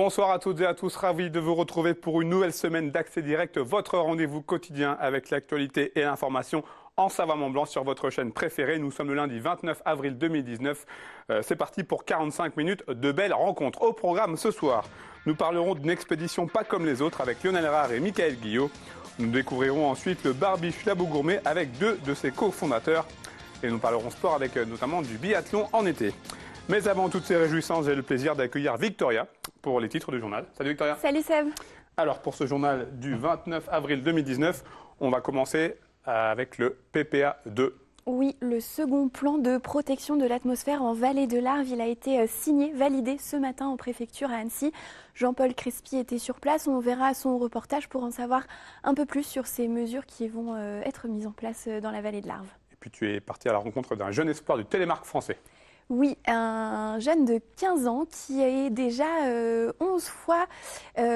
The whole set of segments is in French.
Bonsoir à toutes et à tous, ravi de vous retrouver pour une nouvelle semaine d'Accès Direct, votre rendez-vous quotidien avec l'actualité et l'information en savamment blanc sur votre chaîne préférée. Nous sommes le lundi 29 avril 2019. C'est parti pour 45 minutes de belles rencontres. Au programme ce soir, nous parlerons d'une expédition pas comme les autres avec Lionel Rare et Michael Guillot. Nous découvrirons ensuite le Barbiche Labo Gourmet avec deux de ses cofondateurs. Et nous parlerons sport avec notamment du biathlon en été. Mais avant toutes ces réjouissances, j'ai le plaisir d'accueillir Victoria pour les titres du journal. Salut Victoria. Salut Seb. Alors pour ce journal du 29 avril 2019, on va commencer avec le PPA2. Oui, le second plan de protection de l'atmosphère en vallée de l'Arve, il a été signé, validé ce matin en préfecture à Annecy. Jean-Paul Crespi était sur place, on verra son reportage pour en savoir un peu plus sur ces mesures qui vont être mises en place dans la vallée de l'Arve. Et puis tu es parti à la rencontre d'un jeune espoir du télémarque français. Oui, un jeune de 15 ans qui est déjà 11 fois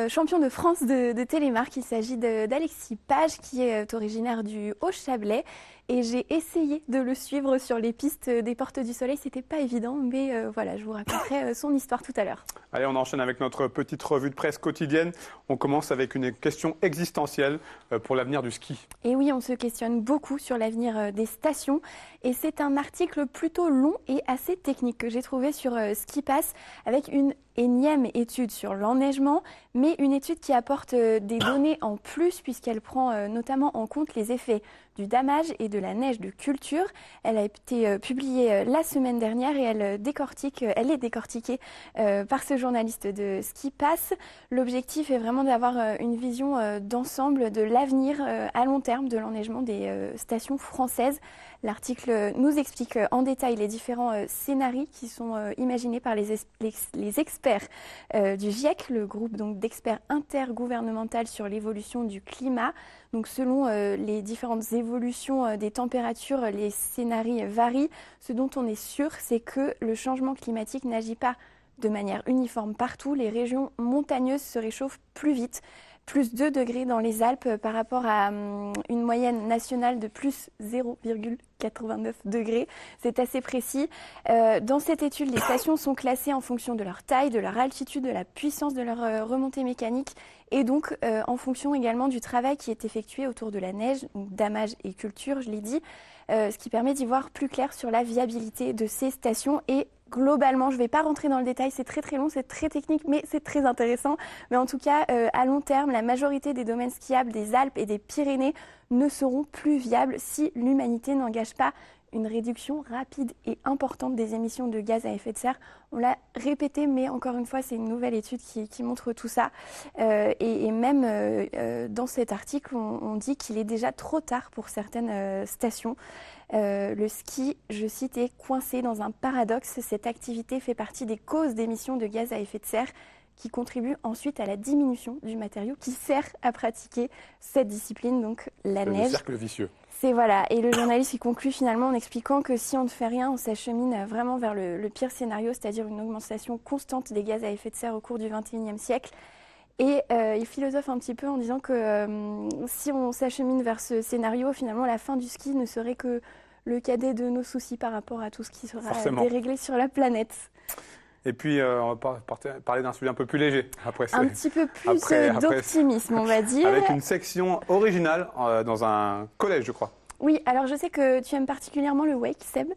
champion de France de télémarque. Il s'agit d'Alexis Page qui est originaire du Haut-Chablais. Et j'ai essayé de le suivre sur les pistes des Portes du Soleil. C'était pas évident, mais voilà, je vous raconterai son histoire tout à l'heure. Allez, on enchaîne avec notre petite revue de presse quotidienne. On commence avec une question existentielle pour l'avenir du ski. Et oui, on se questionne beaucoup sur l'avenir des stations. Et c'est un article plutôt long et assez technique que j'ai trouvé sur Ski Pass avec une énième étude sur l'enneigement, mais une étude qui apporte des données en plus puisqu'elle prend notamment en compte les effets du damage et de la neige de culture. Elle a été publiée la semaine dernière et elle est décortiquée par ce journaliste de Ski Pass. L'objectif est vraiment d'avoir une vision d'ensemble de l'avenir à long terme de l'enneigement des stations françaises. L'article nous explique en détail les différents scénarios qui sont imaginés par les experts du GIEC, le groupe d'experts intergouvernemental sur l'évolution du climat. Donc selon les différentes évolutions des températures, les scénarios varient. Ce dont on est sûr, c'est que le changement climatique n'agit pas de manière uniforme partout. Les régions montagneuses se réchauffent plus vite. Plus 2 degrés dans les Alpes par rapport à une moyenne nationale de plus 0,89 degrés. C'est assez précis. Dans cette étude, les stations sont classées en fonction de leur taille, de leur altitude, de la puissance de leur remontée mécanique et donc en fonction également du travail qui est effectué autour de la neige, donc damage et culture, je l'ai dit, ce qui permet d'y voir plus clair sur la viabilité de ces stations et globalement, je ne vais pas rentrer dans le détail, c'est très très long, c'est très technique, mais c'est très intéressant. Mais en tout cas, à long terme, la majorité des domaines skiables des Alpes et des Pyrénées ne seront plus viables si l'humanité n'engage pas une réduction rapide et importante des émissions de gaz à effet de serre. On l'a répété, mais encore une fois, c'est une nouvelle étude qui montre tout ça. Et même dans cet article, on dit qu'il est déjà trop tard pour certaines stations. Le ski, je cite, est coincé dans un paradoxe. Cette activité fait partie des causes d'émissions de gaz à effet de serre qui contribuent ensuite à la diminution du matériau qui sert à pratiquer cette discipline, donc la neige. Le cercle vicieux. C'est voilà. Et le journaliste il conclut finalement en expliquant que si on ne fait rien, on s'achemine vraiment vers le pire scénario, c'est-à-dire une augmentation constante des gaz à effet de serre au cours du XXIe siècle. Et il philosophe un petit peu en disant que si on s'achemine vers ce scénario, finalement la fin du ski ne serait que le cadet de nos soucis par rapport à tout ce qui sera déréglé sur la planète. Et puis, on va parler d'un sujet un peu plus léger. Un petit peu plus d'optimisme, on va dire. Avec une section originale dans un collège, je crois. Oui, alors je sais que tu aimes particulièrement le wake, Seb.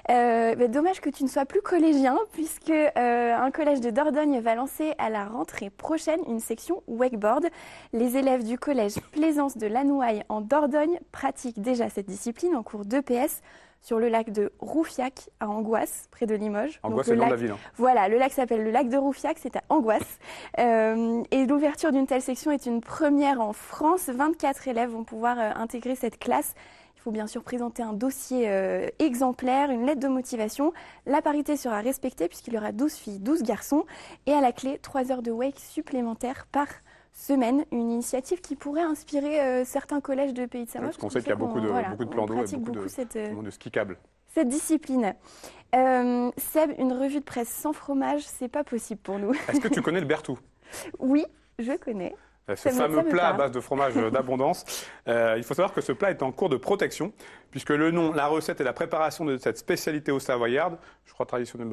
Dommage que tu ne sois plus collégien, puisque un collège de Dordogne va lancer à la rentrée prochaine une section wakeboard. Les élèves du collège Plaisance de Lanouaille en Dordogne pratiquent déjà cette discipline en cours d'EPS sur le lac de Roufiac à Angoisse, près de Limoges. Angoisse, c'est le nom de la ville. Hein. Voilà, le lac s'appelle le lac de Roufiac, c'est à Angoisse. Et l'ouverture d'une telle section est une première en France. 24 élèves vont pouvoir intégrer cette classe. Il faut bien sûr présenter un dossier exemplaire, une lettre de motivation. La parité sera respectée puisqu'il y aura 12 filles, 12 garçons. Et à la clé, 3 heures de wake supplémentaires par semaine. Une initiative qui pourrait inspirer certains collèges de Pays de Savoie. Parce qu'on sait qu'il y a beaucoup de plans d'eau et beaucoup de ski câble. Cette discipline. Seb, une revue de presse sans fromage, c'est pas possible pour nous. Est-ce que tu connais le Berthoud ? Oui, je connais. ce fameux plat à base de fromage d'abondance. Il faut savoir que ce plat est en cours de protection, puisque le nom, la recette et la préparation de cette spécialité au savoyarde, je crois traditionnelle,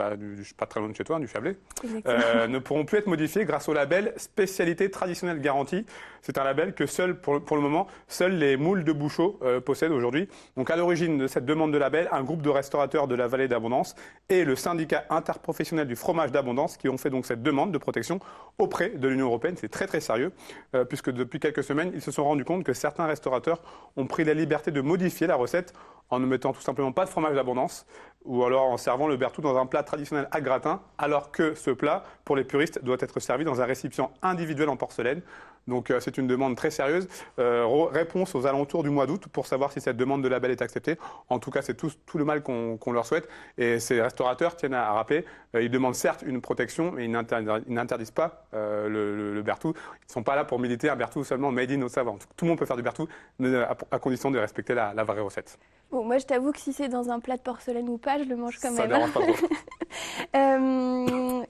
pas très loin de chez toi, du Chablais, ne pourront plus être modifiés grâce au label spécialité traditionnelle garantie. C'est un label que pour le moment, seuls les moules de Bouchot possèdent aujourd'hui. Donc à l'origine de cette demande de label, un groupe de restaurateurs de la vallée d'Abondance et le syndicat interprofessionnel du fromage d'Abondance qui ont fait donc cette demande de protection auprès de l'Union européenne. C'est très très sérieux, puisque depuis quelques semaines, ils se sont rendus compte que certains restaurateurs ont pris la liberté de modifier la recette en ne mettant tout simplement pas de fromage d'Abondance ou alors en servant le bertou dans un plat traditionnel à gratin, alors que ce plat, pour les puristes, doit être servi dans un récipient individuel en porcelaine. Donc c'est une demande très sérieuse. Réponse aux alentours du mois d'août pour savoir si cette demande de label est acceptée. En tout cas, c'est tout le mal qu'on leur souhaite. Et ces restaurateurs tiennent à rappeler, ils demandent certes une protection, mais ils n'interdisent pas le bertou. Ils ne sont pas là pour militer un bertou seulement made in Haute-Savoie. Tout le monde peut faire du bertou, mais à condition de respecter la vraie recette. Bon, moi, je t'avoue que si c'est dans un plat de porcelaine ou pas, je le mange quand même. Ça dérange pas trop.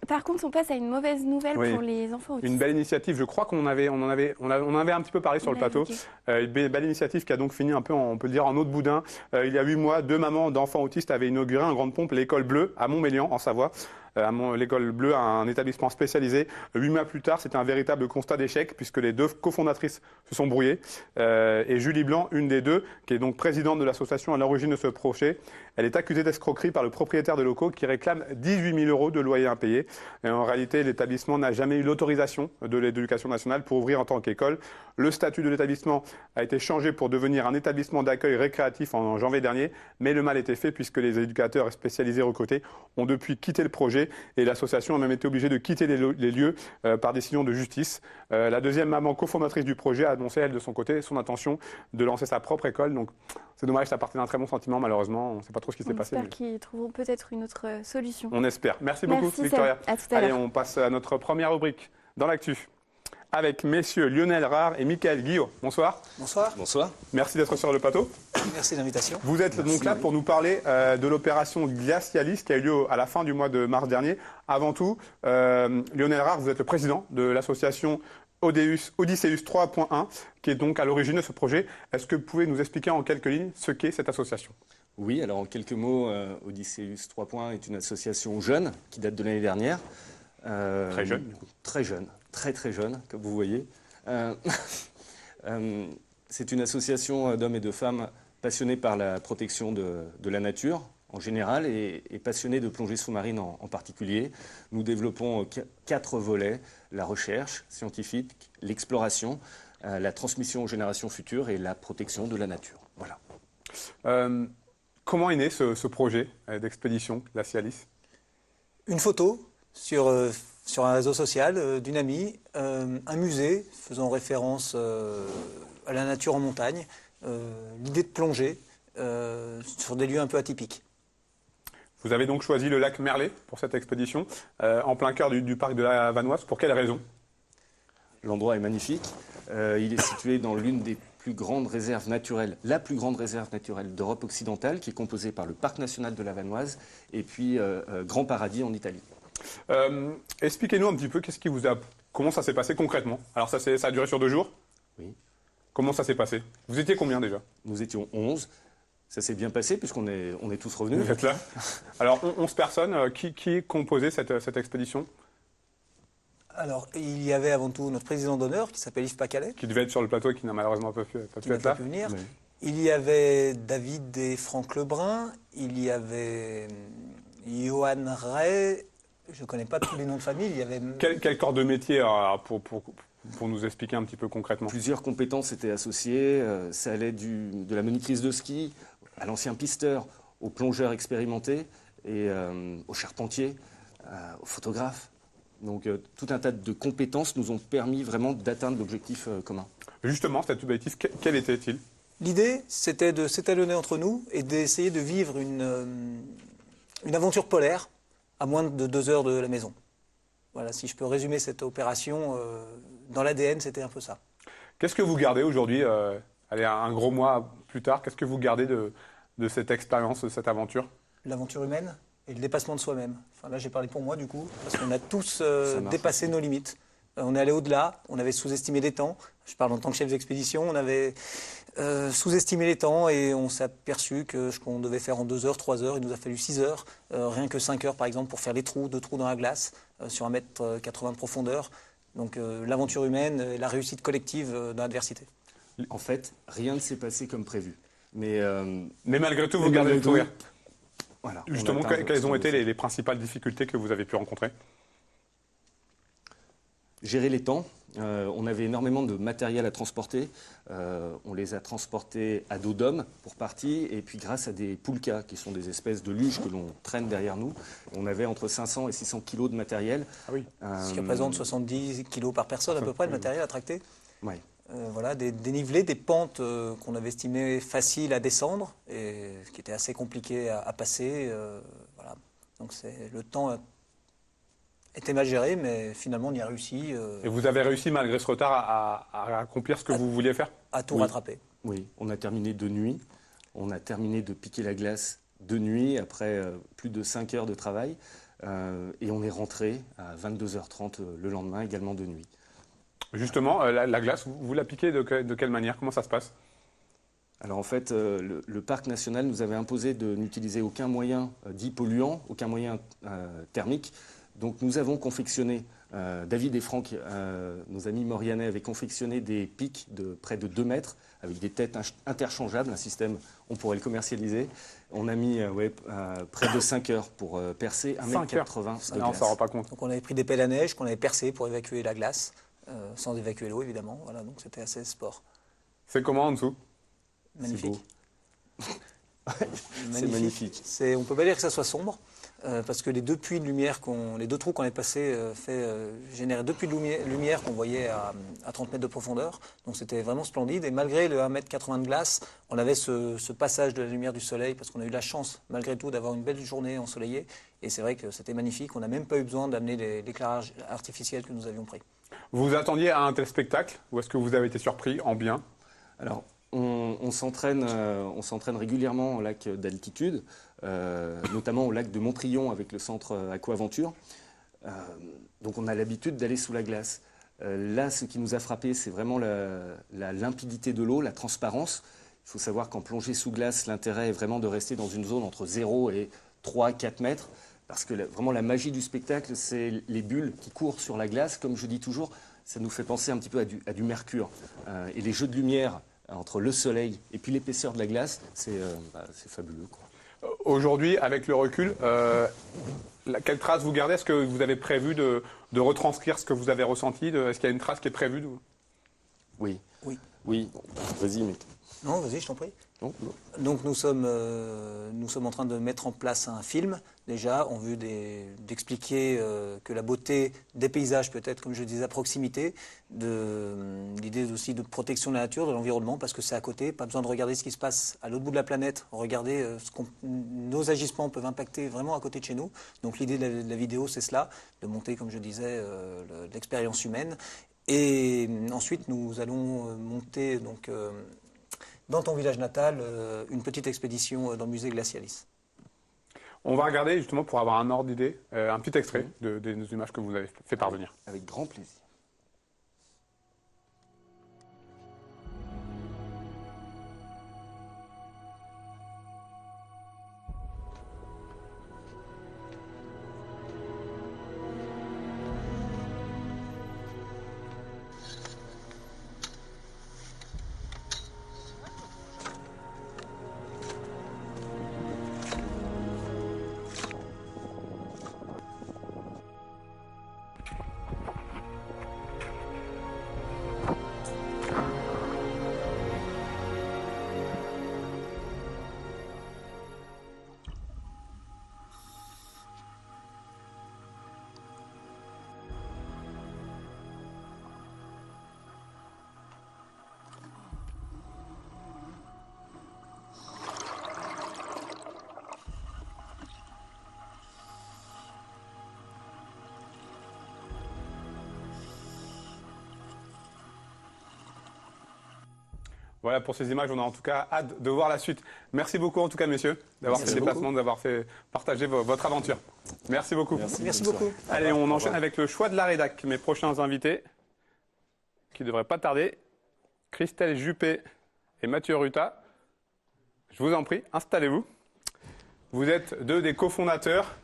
Par contre, on passe à une mauvaise nouvelle pour les enfants autistes. Une belle initiative, je crois qu'on en avait un petit peu parlé sur le plateau. Une belle initiative qui a donc fini un peu, on peut le dire, en eau de boudin. Il y a 8 mois, 2 mamans d'enfants autistes avaient inauguré en grande pompe l'école bleue à Montmélian, en Savoie. L'école bleue, un établissement spécialisé. 8 mois plus tard, c'était un véritable constat d'échec puisque les 2 cofondatrices se sont brouillées. Et Julie Blanc, une des 2, qui est donc présidente de l'association à l'origine de ce projet, elle est accusée d'escroquerie par le propriétaire de locaux qui réclame 18 000 € de loyer impayé. Et en réalité, l'établissement n'a jamais eu l'autorisation de l'Éducation nationale pour ouvrir en tant qu'école. Le statut de l'établissement a été changé pour devenir un établissement d'accueil récréatif en janvier dernier, mais le mal était fait puisque les éducateurs spécialisés recrutés ont depuis quitté le projet et l'association a même été obligée de quitter les lieux par décision de justice. La deuxième maman cofondatrice du projet a annoncé, elle, de son côté, son intention de lancer sa propre école. Donc c'est dommage, ça partait d'un très bon sentiment, malheureusement. On ne sait pas trop ce qui s'est passé. On espère qu'ils trouveront peut-être une autre solution. On espère. Merci beaucoup, Victoria. À tout à l'heure. Allez, on passe à notre première rubrique dans l'actu avec messieurs Lionel Rare et Michael Guillot. Bonsoir. Bonsoir. Bonsoir. Merci d'être sur le plateau. Merci de l'invitation. Vous êtes donc là pour nous parler de l'opération Glacialis qui a eu lieu à la fin du mois de mars dernier. Avant tout, Lionel Rare, vous êtes le président de l'association Odysseus 3.1 qui est donc à l'origine de ce projet. Est-ce que vous pouvez nous expliquer en quelques lignes ce qu'est cette association ? Oui, alors en quelques mots, Odysseus 3.1 est une association jeune qui date de l'année dernière. Très jeune, du coup. Très jeune, très jeune, comme vous voyez. C'est une association d'hommes et de femmes passionnés par la protection de la nature en général et passionnés de plongée sous-marine en particulier. Nous développons 4 volets, la recherche scientifique, l'exploration, la transmission aux générations futures et la protection de la nature. Voilà. Comment est né ce projet d'expédition Glacialis ? Une photo sur un réseau social d'une amie, un musée faisant référence à la nature en montagne, l'idée de plonger sur des lieux un peu atypiques. Vous avez donc choisi le lac Merlet pour cette expédition, en plein cœur du parc de la Vanoise. Pour quelle raison ? L'endroit est magnifique. Il est situé dans l'une des plus grandes réserves naturelles, la plus grande réserve naturelle d'Europe occidentale, qui est composée par le parc national de la Vanoise et puis Grand Paradis en Italie. Expliquez-nous un petit peu comment ça s'est passé concrètement. Alors ça a duré sur 2 jours ? Oui. Comment ça s'est passé ? Vous étiez combien déjà ? Nous étions 11. Ça s'est bien passé puisqu'on est tous revenus. Vous êtes là. Alors 11 personnes, qui composait cette expédition ? Alors, il y avait avant tout notre président d'honneur qui s'appelle Yves Pacalet. Qui devait être sur le plateau et qui n'a malheureusement pas pu être là. Venir. Oui. Il y avait David et Franck Lebrun. Il y avait Johan Ray. Je ne connais pas tous les noms de famille. Il y avait... Quel corps de métier pour nous expliquer un petit peu concrètement ? Plusieurs compétences étaient associées. Ça allait de la monitrice de ski à l'ancien pisteur, au plongeur expérimenté et au charpentier, au photographe. Donc tout un tas de compétences nous ont permis vraiment d'atteindre l'objectif commun. Justement, cet objectif, quel était-il ? L'idée, c'était de s'étalonner entre nous et d'essayer de vivre une aventure polaire à moins de 2 heures de la maison. Voilà, si je peux résumer cette opération, dans l'ADN, c'était un peu ça. Qu'est-ce que vous gardez aujourd'hui, un gros mois plus tard, qu'est-ce que vous gardez de cette expérience, de cette aventure ? L'aventure humaine et le dépassement de soi-même. Enfin, là, j'ai parlé pour moi, du coup, parce qu'on a tous dépassé nos limites. On est allé au-delà, on avait sous-estimé les temps. Je parle en tant que chef d'expédition, on avait sous-estimé les temps et on s'est aperçu que ce qu'on devait faire en 2 heures, 3 heures, il nous a fallu 6 heures, rien que 5 heures par exemple pour faire les trous, 2 trous dans la glace sur 1,80 m de profondeur. Donc l'aventure humaine et la réussite collective dans l'adversité. En fait, rien ne s'est passé comme prévu. Mais malgré tout, vous gardez le sourire. Voilà, Justement, quelles ont été les principales difficultés que vous avez pu rencontrer? Gérer les temps. On avait énormément de matériel à transporter. On les a transportés à dos d'homme pour partie. Et puis grâce à des poulkas, qui sont des espèces de luges que l'on traîne derrière nous, on avait entre 500 et 600 kilos de matériel. Ah oui. Ce qui représente 70 kilos par personne à peu près de matériel à tracter. Oui. Voilà, des dénivelés, des pentes qu'on avait estimées faciles à descendre et qui étaient assez compliquées à passer. Voilà. Donc le temps était mal géré, mais finalement on y a réussi. Et vous avez réussi malgré ce retard à accomplir ce que vous vouliez faire? À tout rattraper. Oui, on a terminé de nuit. On a terminé de piquer la glace de nuit après plus de 5 heures de travail. Et on est rentré à 22h30 le lendemain, également de nuit. Justement, la glace, vous la piquez de quelle manière? Comment ça se passe? Alors en fait, le parc national nous avait imposé de n'utiliser aucun moyen dit polluant, aucun moyen thermique. Donc nous avons confectionné, David et Franck, nos amis maurianais, avaient confectionné des pics de près de 2 mètres avec des têtes interchangeables, un système, on pourrait le commercialiser. On a mis près de 5 heures pour percer 1,80 m de glace. Non, on ne s'en rend pas compte. Donc on avait pris des pelles à neige qu'on avait percées pour évacuer la glace. Sans évacuer l'eau évidemment, voilà, donc c'était assez sport. C'est comment en dessous? Magnifique. C'est magnifique. On ne peut pas dire que ça soit sombre, parce que les 2 puits de lumière, les 2 trous qu'on avait passés généraient 2 puits de lumière qu'on voyait à 30 mètres de profondeur, donc c'était vraiment splendide, et malgré le 1,80 m de glace, on avait ce passage de la lumière du soleil, parce qu'on a eu la chance malgré tout d'avoir une belle journée ensoleillée, et c'est vrai que c'était magnifique, on n'a même pas eu besoin d'amener l'éclairage artificiel que nous avions pris. Vous vous attendiez à un tel spectacle ou est-ce que vous avez été surpris en bien? Alors, on s'entraîne régulièrement au lac d'altitude, notamment au lac de Montrillon avec le centre Aquaventure. Donc on a l'habitude d'aller sous la glace. Là, ce qui nous a frappé, c'est vraiment la limpidité de l'eau, la transparence. Il faut savoir qu'en plongée sous glace, l'intérêt est vraiment de rester dans une zone entre 0 et 3-4 mètres. Parce que vraiment la magie du spectacle, c'est les bulles qui courent sur la glace. Comme je dis toujours, ça nous fait penser un petit peu à du mercure. Et les jeux de lumière entre le soleil et puis l'épaisseur de la glace, c'est fabuleux, quoi. Aujourd'hui, avec le recul, quelle trace vous gardez? Est-ce que vous avez prévu de retranscrire ce que vous avez ressenti? Est-ce qu'il y a une trace qui est prévue Oui. Oui. Oui. Vas-y, mec. Non, vas-y, je t'en prie. Non. Donc nous sommes en train de mettre en place un film, déjà, en vue d'expliquer que la beauté des paysages peut être, comme je disais, à proximité, l'idée aussi de protection de la nature, de l'environnement, parce que c'est à côté, pas besoin de regarder ce qui se passe à l'autre bout de la planète, regarder nos agissements peuvent impacter vraiment à côté de chez nous. Donc l'idée de la vidéo, c'est cela, de monter, comme je disais, l'expérience humaine. Et ensuite, nous allons monter donc dans ton village natal, une petite expédition dans le musée Glacialis. On va regarder justement pour avoir un ordre d'idée, un petit extrait des images que vous avez fait parvenir. Avec grand plaisir. Voilà pour ces images, on a en tout cas hâte de voir la suite. Merci beaucoup en tout cas messieurs d'avoir fait le déplacement, d'avoir fait partager votre aventure. Merci beaucoup. Merci beaucoup. Allez, on enchaîne avec le choix de la rédac. Mes prochains invités, qui ne devraient pas tarder, Christelle Juppé et Mathieu Ruta. Je vous en prie, installez-vous. Vous êtes deux des cofondateurs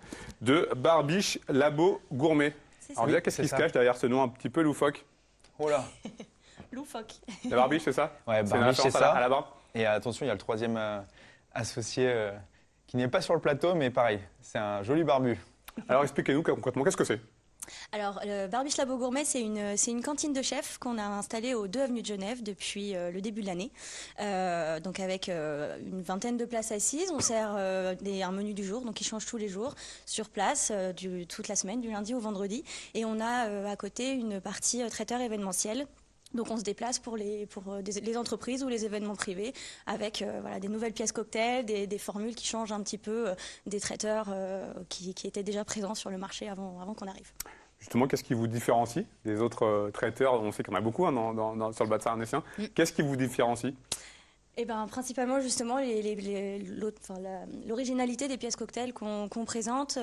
de Barbiche Labo Gourmet. Alors déjà, qu'est-ce qui se cache derrière ce nom un petit peu loufoque? Oh là. Loufoque. La barbiche, c'est ça? Ouais, C'est une Barbiche, c'est référence ça. à la barbe? Et attention, il y a le troisième associé qui n'est pas sur le plateau, mais pareil, c'est un joli barbu. Alors expliquez-nous concrètement, qu'est-ce que c'est? Alors, Barbiche Labo Gourmet, c'est une cantine de chef qu'on a installée au 2 avenue de Genève depuis le début de l'année. Donc avec une vingtaine de places assises, on sert un menu du jour, donc qui change tous les jours, sur place, toute la semaine, du lundi au vendredi. Et on a à côté une partie traiteur événementiel. Donc on se déplace pour les entreprises ou les événements privés avec des nouvelles pièces cocktails, des formules qui changent un petit peu des traiteurs qui étaient déjà présents sur le marché avant qu'on arrive. Justement, qu'est-ce qui vous différencie des autres traiteurs? On sait qu'il y en a beaucoup sur le bassin arnécien. Qu'est-ce qui vous différencie? Eh ben, principalement justement l'originalité des pièces cocktails qu'on présente.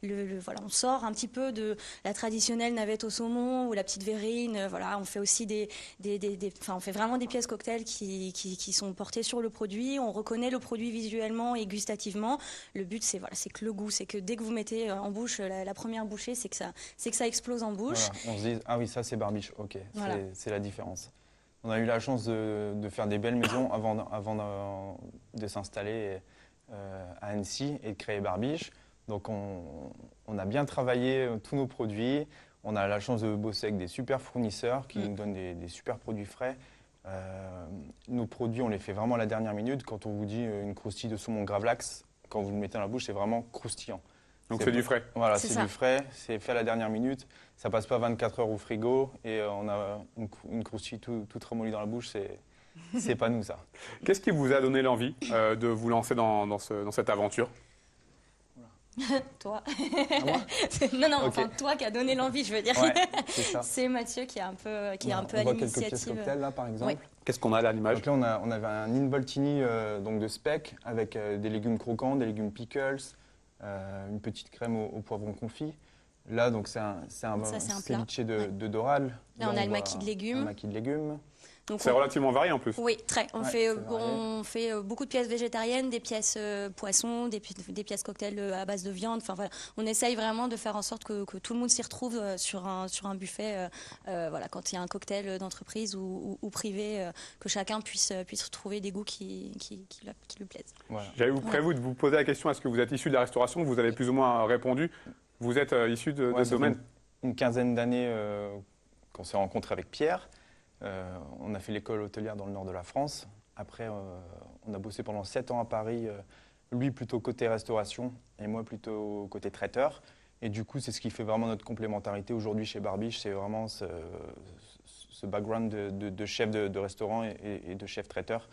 On sort un petit peu de la traditionnelle navette au saumon ou la petite verrine. On fait aussi on fait vraiment des pièces cocktails qui sont portées sur le produit. On reconnaît le produit visuellement et gustativement. Le but c'est que le goût, c'est que dès que vous mettez en bouche la première bouchée, c'est que ça explose en bouche. Voilà, on se dit ah oui, ça c'est Barbiche, ok, Voilà. c'est la différence. On a eu la chance de faire des belles maisons avant de s'installer à Annecy et de créer Barbiche. Donc on a bien travaillé tous nos produits. On a la chance de bosser avec des super fournisseurs qui nous donnent des super produits frais. Nos produits, on les fait vraiment à la dernière minute. Quand on vous dit une croustille de saumon gravlax, quand vous le mettez dans la bouche, c'est vraiment croustillant. Donc c'est du frais. Voilà, C'est c'est ça. du frais, c'est fait à la dernière minute. Ça passe pas 24 heures au frigo et on a une croustille toute ramollie dans la bouche. C'est pas nous ça. Qu'est-ce qui vous a donné l'envie de vous lancer dans cette aventure? Toi. moi Non, Ok. enfin toi qui a donné l'envie, je veux dire. Ouais, c'est ça. C'est Mathieu qui est un peu à On voit quelques pièces l'initiative. cocktails là par exemple. Ouais. Qu'est-ce qu'on a là à l'image? Donc là on avait un involtini donc de speck avec des légumes croquants, des légumes pickles, une petite crème au poivron confit. Là donc c'est un Ça, c'est un plat. ceviche de dorade. Là, on a le voit maquis de légumes. Un maquis de légumes. Donc, C'est relativement varié en plus. oui, très. On Ouais, fait, c'est varié. beaucoup de pièces végétariennes, des pièces poissons, des pièces cocktails à base de viande. Enfin, voilà. On essaye vraiment de faire en sorte que tout le monde s'y retrouve sur un buffet. Quand il y a un cocktail d'entreprise ou privé, que chacun puisse retrouver des goûts qui lui plaisent. Voilà. J'avais prévu de vous poser la question, est-ce que vous êtes issu de la restauration? Vous avez plus ou moins répondu. Vous êtes issu de Ouais, ce ça fait domaine? une quinzaine d'années qu'on s'est rencontrés avec Pierre. On a fait l'école hôtelière dans le nord de la France. Après, on a bossé pendant 7 ans à Paris, lui plutôt côté restauration et moi plutôt côté traiteur. Et du coup, c'est ce qui fait vraiment notre complémentarité aujourd'hui chez Barbiche, c'est vraiment ce background de chef de restaurant et de chef traiteur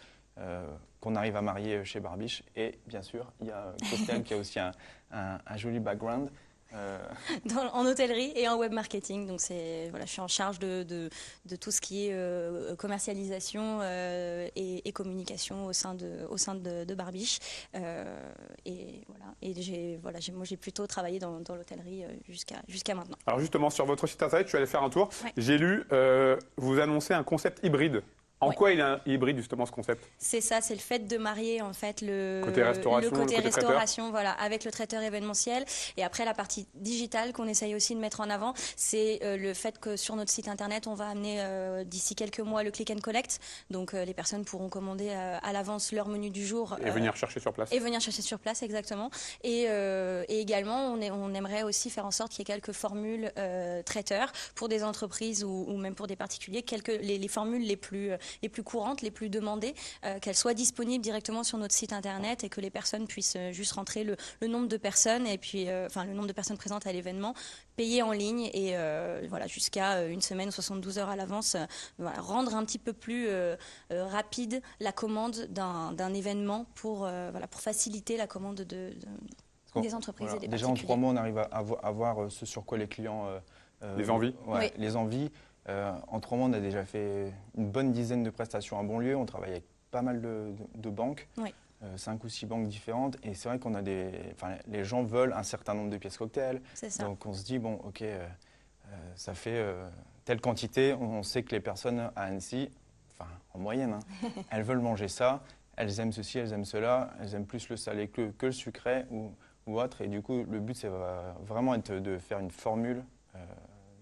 qu'on arrive à marier chez Barbiche. Et bien sûr, il y a Christelle qui a aussi un joli background. En hôtellerie et en web marketing. Donc je suis en charge de tout ce qui est commercialisation et communication au sein de Barbiche. Moi j'ai plutôt travaillé dans l'hôtellerie jusqu'à maintenant. Alors justement, sur votre site internet, je suis allé faire un tour. Ouais. J'ai lu, vous annoncez un concept hybride. En Ouais. quoi il est hybride justement ce concept? C'est ça, c'est le fait de marier en fait le Côté restauration, le côté le côté traiteur. restauration, voilà, avec le traiteur événementiel. Et après la partie digitale qu'on essaye aussi de mettre en avant, c'est le fait que sur notre site internet, on va amener d'ici quelques mois le click and collect. Donc les personnes pourront commander à l'avance leur menu du jour Et venir chercher sur place. et venir chercher sur place, exactement. Et également, on aimerait aussi faire en sorte qu'il y ait quelques formules traiteurs pour des entreprises ou même pour des particuliers, les formules les plus courantes, les plus demandées, qu'elles soient disponibles directement sur notre site internet et que les personnes puissent juste rentrer le nombre de personnes et puis le nombre de personnes présentes à l'événement, payer en ligne et jusqu'à une semaine ou 72 heures à l'avance, rendre un petit peu plus rapide la commande d'un événement pour faciliter la commande des entreprises et des Déjà particuliers. en 3 mois, on arrive à voir ce sur quoi les clients... Les envies. Ouais, Oui. les envies. En 3 mois, on a déjà fait une bonne dizaine de prestations à Bonlieu. On travaille avec pas mal de banques. Oui. 5 ou 6 banques différentes. Et c'est vrai qu'on a les gens veulent un certain nombre de pièces cocktail. C'est ça. Donc on se dit, bon, ok, ça fait telle quantité. On sait que les personnes à Annecy, enfin en moyenne, hein, elles veulent manger ça. Elles aiment ceci, elles aiment cela. Elles aiment plus le salé que le sucré ou autre. Et du coup, le but, c'est vraiment de faire une formule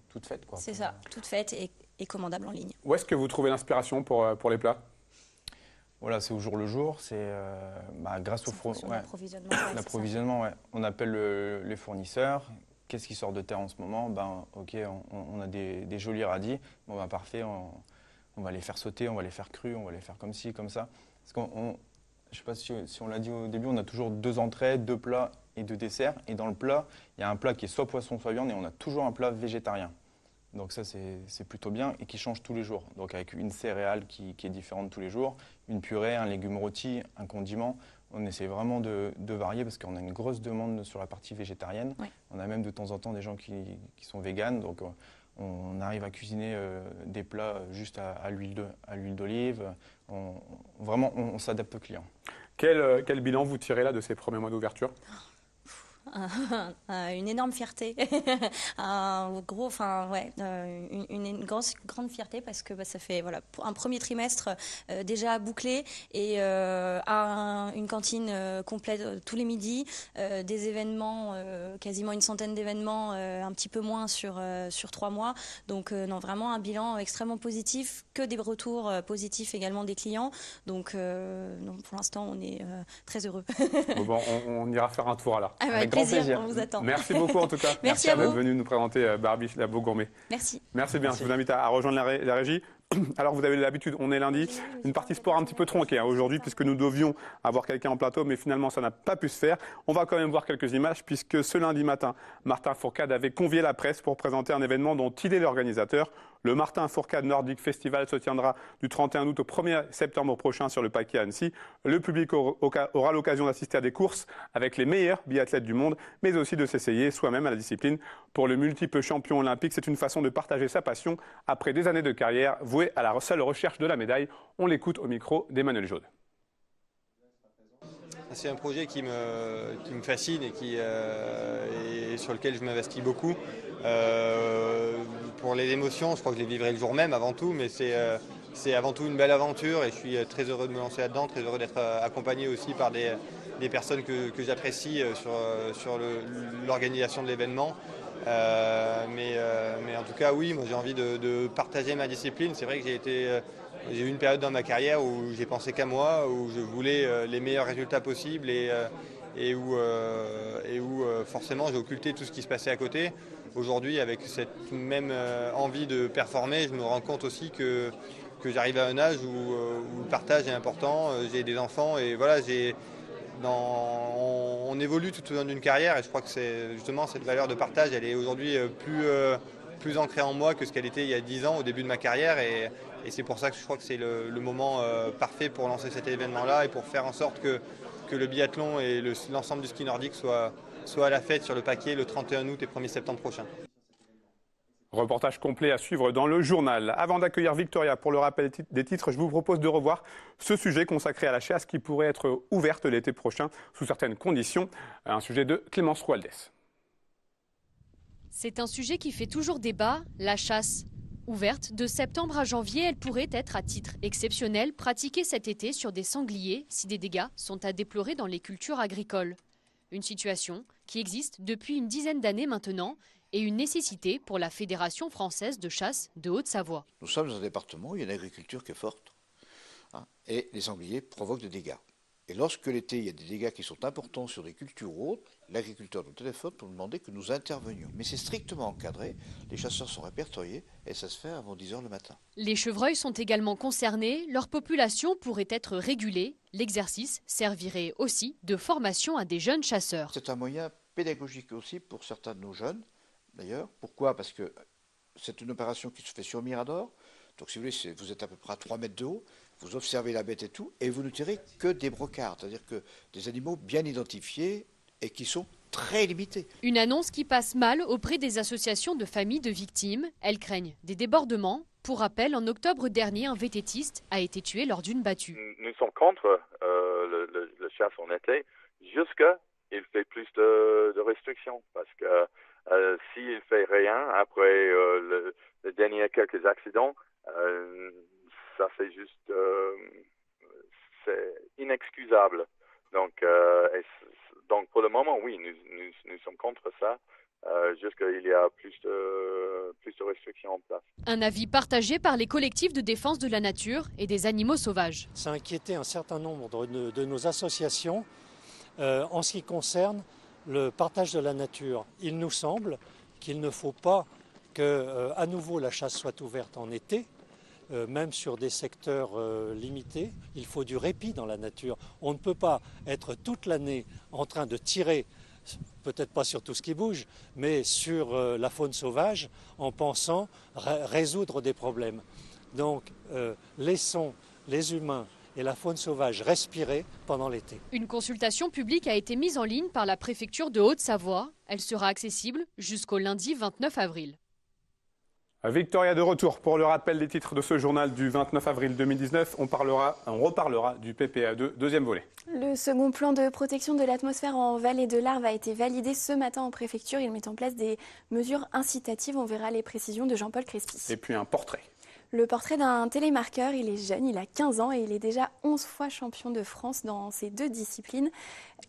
toute faite, quoi. C'est ça, toute faite et commandable en ligne. Où est-ce que vous trouvez l'inspiration pour les plats? Voilà, c'est au jour le jour. C'est grâce au l'approvisionnement. L'approvisionnement, ouais. On appelle les fournisseurs. Qu'est-ce qui sort de terre en ce moment? Ok, on a des jolis radis. Bon, parfait, on va les faire sauter, on va les faire crus, on va les faire comme ci, comme ça. Parce je ne sais pas si on l'a dit au début, on a toujours 2 entrées, 2 plats et 2 desserts. Et dans le plat, il y a un plat qui est soit poisson, soit viande, et on a toujours un plat végétarien. Donc ça, c'est plutôt bien et qui change tous les jours. Donc avec une céréale qui est différente tous les jours, une purée, un légume rôti, un condiment. On essaie vraiment de varier parce qu'on a une grosse demande sur la partie végétarienne. Oui. On a même de temps en temps des gens qui sont véganes. Donc on arrive à cuisiner des plats juste à l'huile d'olive. Vraiment, on s'adapte aux clients. Quel bilan vous tirez là de ces premiers mois d'ouverture? Une énorme fierté, une grande fierté parce que ça fait un premier trimestre déjà bouclé et une cantine complète tous les midis, des événements, quasiment une centaine d'événements, un petit peu moins sur 3 mois. Donc vraiment un bilan extrêmement positif, que des retours positifs également des clients. Donc pour l'instant on est très heureux. Bon, on ira faire un tour alors. Avec grand plaisir. On vous attend. Merci beaucoup en tout cas. Merci à vous d'être venu nous présenter Barbiche Labo Gourmet. Merci. Merci bien. Je vous invite à rejoindre la régie. Alors vous avez l'habitude, on est lundi, une partie sport un petit peu tronquée aujourd'hui puisque nous devions avoir quelqu'un en plateau, mais finalement ça n'a pas pu se faire. On va quand même voir quelques images puisque ce lundi matin, Martin Fourcade avait convié la presse pour présenter un événement dont il est l'organisateur. Le Martin Fourcade Nordic Festival se tiendra du 31 août au 1er septembre prochain sur le Paquet à Annecy. Le public aura l'occasion d'assister à des courses avec les meilleurs biathlètes du monde, mais aussi de s'essayer soi-même à la discipline. Pour le multiple champion olympique, c'est une façon de partager sa passion après des années de carrière vouée à la seule recherche de la médaille. On l'écoute au micro d'Emmanuel Jaude. C'est un projet qui me fascine et sur lequel je m'investis beaucoup. Pour les émotions, je crois que je les vivrai le jour même avant tout, mais c'est avant tout une belle aventure et je suis très heureux de me lancer là-dedans, très heureux d'être accompagné aussi par des personnes que j'apprécie sur l'organisation de l'événement. Mais en tout cas, oui, moi j'ai envie de partager ma discipline. C'est vrai que j'ai eu une période dans ma carrière où j'ai pensé qu'à moi, où je voulais les meilleurs résultats possibles et où forcément j'ai occulté tout ce qui se passait à côté. Aujourd'hui, avec cette même envie de performer, je me rends compte aussi que j'arrive à un âge où le partage est important. J'ai des enfants et voilà, on évolue tout au long d'une carrière et je crois que c'est justement cette valeur de partage, elle est aujourd'hui plus ancrée en moi que ce qu'elle était il y a 10 ans au début de ma carrière et c'est pour ça que je crois que c'est le moment parfait pour lancer cet événement-là et pour faire en sorte que le biathlon et l'ensemble du ski nordique soient à la fête sur le Paquet le 31 août et 1er septembre prochain. Reportage complet à suivre dans le journal. Avant d'accueillir Victoria pour le rappel des titres, je vous propose de revoir ce sujet consacré à la chasse qui pourrait être ouverte l'été prochain sous certaines conditions. Un sujet de Clémence Roualdès. C'est un sujet qui fait toujours débat, la chasse. Ouverte de septembre à janvier, elle pourrait être à titre exceptionnel pratiquée cet été sur des sangliers si des dégâts sont à déplorer dans les cultures agricoles. Une situation qui existe depuis une dizaine d'années maintenant et une nécessité pour la Fédération française de chasse de Haute-Savoie. Nous sommes dans un département où il y a une agriculture qui est forte et les sangliers provoquent des dégâts. Et lorsque l'été, il y a des dégâts qui sont importants sur des cultures ou autres, l'agriculteur nous téléphone pour nous demander que nous intervenions. Mais c'est strictement encadré, les chasseurs sont répertoriés et ça se fait avant 10 h le matin. Les chevreuils sont également concernés, leur population pourrait être régulée. L'exercice servirait aussi de formation à des jeunes chasseurs. C'est un moyen pédagogique aussi pour certains de nos jeunes, d'ailleurs. Pourquoi ? Parce que c'est une opération qui se fait sur Mirador. Donc si vous voulez, vous êtes à peu près à 3 mètres de haut, vous observez la bête et tout, et vous ne tirez que des brocards, c'est-à-dire que des animaux bien identifiés et qui sont très limités. Une annonce qui passe mal auprès des associations de familles de victimes. Elles craignent des débordements. Pour rappel, en octobre dernier, un vététiste a été tué lors d'une battue. Nous sommes contre le chasse en été, jusqu'à il fait plus de restrictions. Parce que s'il fait rien après le dernier quelques accidents, ça c'est juste c'est inexcusable. Donc pour le moment, oui, nous sommes contre ça. Jusqu'il y a plus de restrictions en place. Un avis partagé par les collectifs de défense de la nature et des animaux sauvages. Ça a inquiété un certain nombre de nos associations en ce qui concerne le partage de la nature. Il nous semble qu'il ne faut pas qu'à nouveau la chasse soit ouverte en été, même sur des secteurs limités. Il faut du répit dans la nature. On ne peut pas être toute l'année en train de tirer, peut-être pas sur tout ce qui bouge, mais sur la faune sauvage en pensant résoudre des problèmes. Donc laissons les humains et la faune sauvage respirer pendant l'été. Une consultation publique a été mise en ligne par la préfecture de Haute-Savoie. Elle sera accessible jusqu'au lundi 29 avril. Victoria de retour pour le rappel des titres de ce journal du 29 avril 2019. On reparlera du PPA2, deuxième volet. Le second plan de protection de l'atmosphère en vallée de l'Arve a été validé ce matin en préfecture. Il met en place des mesures incitatives. On verra les précisions de Jean-Paul Crespi. Et puis un portrait. Le portrait d'un télémarqueur. Il est jeune, il a 15 ans et il est déjà 11 fois champion de France dans ces deux disciplines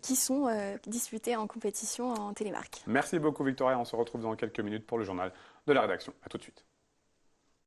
qui sont disputées en compétition en télémarque. Merci beaucoup Victoria. On se retrouve dans quelques minutes pour le journal de la rédaction. À tout de suite.